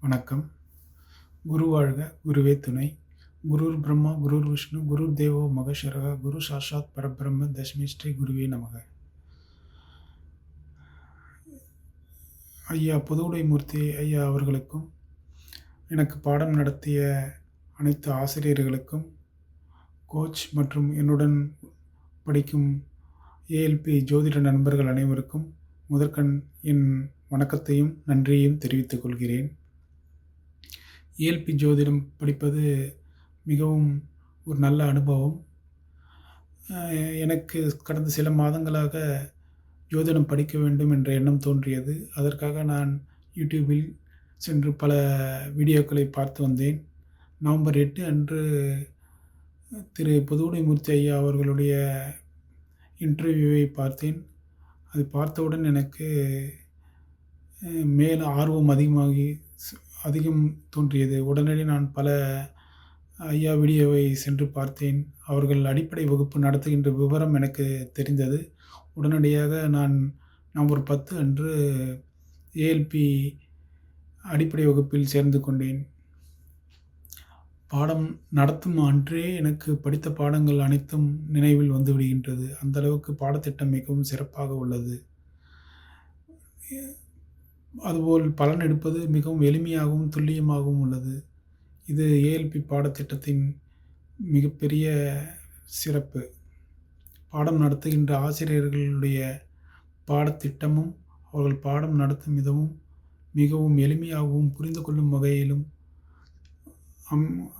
வணக்கம். குரு வாழ்க, குருவே துணை. குருர் பிரம்மா, குருர் விஷ்ணு, குருர் தேவோ மகேஸ்வரः, குரு சாட்சாத் பரபிரம்ம தஸ்மை ஸ்ரீ குருவே நமக. ஐயா புதுவுடைமூர்த்தி ஐயா அவர்களுக்கும், எனக்கு பாடம் நடத்திய அனைத்து ஆசிரியர்களுக்கும், கோச் மற்றும் என்னுடன் படிக்கும் ஏஎல்பி ஜோதிட நண்பர்கள் அனைவருக்கும் முதற்கண் என் வணக்கத்தையும் நன்றியையும் தெரிவித்துக் கொள்கிறேன். ஏஎல்பி ஜோதிடம் படிப்பது மிகவும் ஒரு நல்ல அனுபவம். எனக்கு கடந்த சில மாதங்களாக ஜோதிடம் படிக்க வேண்டும் என்ற எண்ணம் தோன்றியது. அதற்காக நான் யூடியூபில் சென்று பல வீடியோக்களை பார்த்து வந்தேன். நவம்பர் 8 அன்று திரு புதுவுடைமூர்த்தி ஐயா அவர்களுடைய இன்டர்வியூவை பார்த்தேன். அதை பார்த்தவுடன் எனக்கு மேலும் ஆர்வம் அதிகம் தோன்றியது. உடனடி நான் பல ஐயா வீடியோவை சென்று பார்த்தேன். அவர்கள் அடிப்படை வகுப்பு நடத்துகின்ற விவரம் எனக்கு தெரிந்தது. உடனடியாக நான் நவம்பர் 10 அன்று ஏஎல்பி அடிப்படை வகுப்பில் சேர்ந்து கொண்டேன். பாடம் நடத்தும் அன்றே எனக்கு படித்த பாடங்கள் அனைத்தும் நினைவில் வந்து விடுகின்றது. அந்த அளவுக்கு பாடத்திட்டம் மிகவும் சிறப்பாக உள்ளது. அதுபோல் பலன் எடுப்பது மிகவும் எளிமையாகவும் துல்லியமாகவும் உள்ளது. இது ஏஎல்பி பாடத்திட்டத்தின் மிகப்பெரிய சிறப்பு. பாடம் நடத்துகின்ற ஆசிரியர்களுடைய பாடத்திட்டமும் அவர்கள் பாடம் நடத்தும் விதமும் மிகவும் எளிமையாகவும் புரிந்து கொள்ளும் வகையிலும்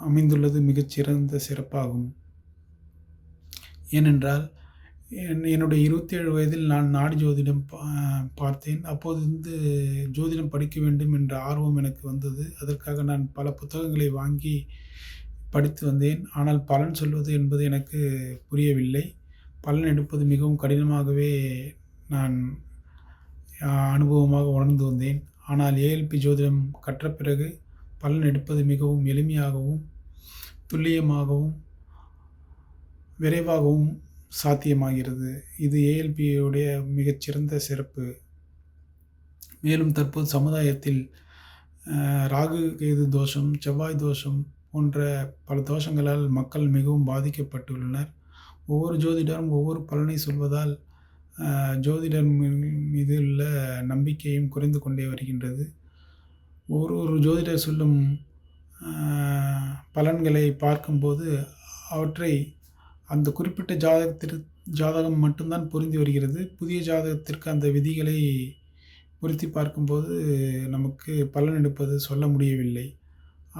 அமைந்துள்ளது மிகச்சிறந்த சிறப்பாகும். ஏனென்றால் என்னுடைய 27 வயதில் நான் நாடி ஜோதிடம் பார்த்தேன். அப்போது ஜோதிடம் படிக்க வேண்டும் என்ற ஆர்வம் எனக்கு வந்தது. அதற்காக நான் பல புத்தகங்களை வாங்கி படித்து வந்தேன். ஆனால் பலன் சொல்வது என்பது எனக்கு புரியவில்லை. பலன் எடுப்பது மிகவும் கடினமாகவே நான் அனுபவமாக உணர்ந்து வந்தேன். ஆனால் ஏஎல்பி ஜோதிடம் கற்ற பிறகு பலன் எடுப்பது மிகவும் எளிமையாகவும் துல்லியமாகவும் விரைவாகவும் சாத்தியமாகிறது. இது ஏஎல்பியுடைய மிகச்சிறந்த சிறப்பு. மேலும் தற்போது சமுதாயத்தில் ராகு கேது தோஷம், செவ்வாய் தோஷம் போன்ற பல தோஷங்களால் மக்கள் மிகவும் பாதிக்கப்பட்டுள்ளனர். ஒவ்வொரு ஜோதிடரும் ஒவ்வொரு பலனை சொல்வதால் ஜோதிடர் மீது உள்ள நம்பிக்கையும் குறைந்து கொண்டே வருகின்றது. ஒரு ஜோதிடர் சொல்லும் பலன்களை பார்க்கும்போது அவற்றை அந்த குறிப்பிட்ட ஜாதகம் மட்டும்தான் பொருந்தி வருகிறது. புதிய ஜாதகத்திற்கு அந்த விதிகளை பொருத்தி பார்க்கும்போது நமக்கு பலன் எடுப்பது சொல்ல முடியவில்லை.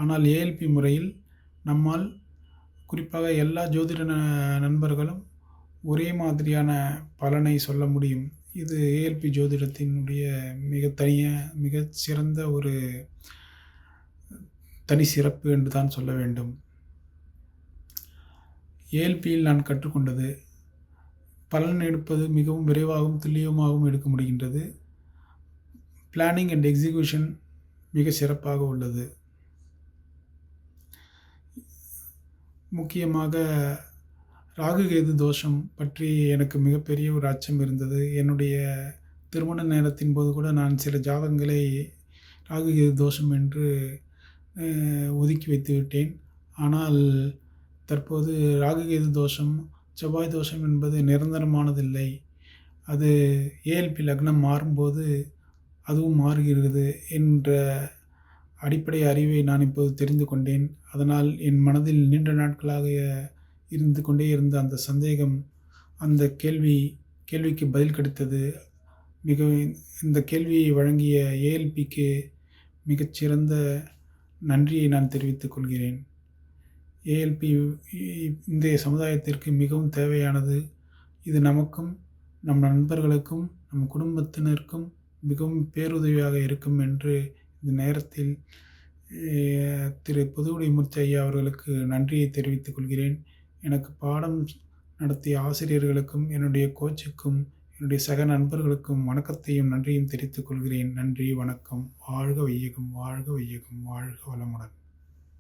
ஆனால் ஏஎல்பி முறையில் நம்மால் குறிப்பாக எல்லா ஜோதிட நண்பர்களும் ஒரே மாதிரியான பலனை சொல்ல முடியும். இது ஏஎல்பி ஜோதிடத்தினுடைய மிகச் சிறந்த ஒரு தனி சிறப்பு என்று தான் சொல்ல வேண்டும். ஏஎல்பியில் நான் கற்றுக்கொண்டது பலன் எடுப்பது மிகவும் விரைவாகவும் துல்லியமாகவும் எடுக்க முடிகின்றது. பிளானிங் அண்ட் எக்ஸிக்யூஷன் மிக சிறப்பாக உள்ளது. முக்கியமாக ராகு கேது தோஷம் பற்றி எனக்கு மிகப்பெரிய ஒரு அச்சம் இருந்தது. என்னுடைய திருமண நேரத்தின் போது கூட நான் சில ஜாதகங்களை ராகு கேது தோஷம் என்று ஒதுக்கி வைத்து விட்டேன். ஆனால் தற்போது ராகு கேது தோஷம், செவ்வாய் தோஷம் என்பது நிரந்தரமானதில்லை. அது ஏஎல்பி லக்னம் மாறும்போது அதுவும் மாறுகிறது என்ற அடிப்படை அறிவை நான் இப்போது தெரிந்து கொண்டேன். அதனால் என் மனதில் நீண்ட நாட்களாக இருந்து கொண்டே இருந்த அந்த சந்தேகம், அந்த கேள்விக்கு பதில் கிடைத்தது. இந்த கேள்வியை வழங்கிய ஏஎல்பிக்கு மிகச்சிறந்த நன்றியை நான் தெரிவித்துக் கொள்கிறேன். ஏஎல்பி இன்றைய சமுதாயத்திற்கு மிகவும் தேவையானது. இது நமக்கும் நம் நண்பர்களுக்கும் நம் குடும்பத்தினருக்கும் மிகவும் பேருதவியாக இருக்கும் என்று இந்த நேரத்தில் திரு புதுவுடைமூர்த்தி ஐயா அவர்களுக்கு நன்றியை தெரிவித்துக் கொள்கிறேன். எனக்கு பாடம் நடத்திய ஆசிரியர்களுக்கும் என்னுடைய கோச்சுக்கும் என்னுடைய சக நண்பர்களுக்கும் வணக்கத்தையும் நன்றியும் தெரிவித்துக் கொள்கிறேன். நன்றி, வணக்கம். வாழ்க வையகம், வாழ்க வையகம், வாழ்க வளமுடன்.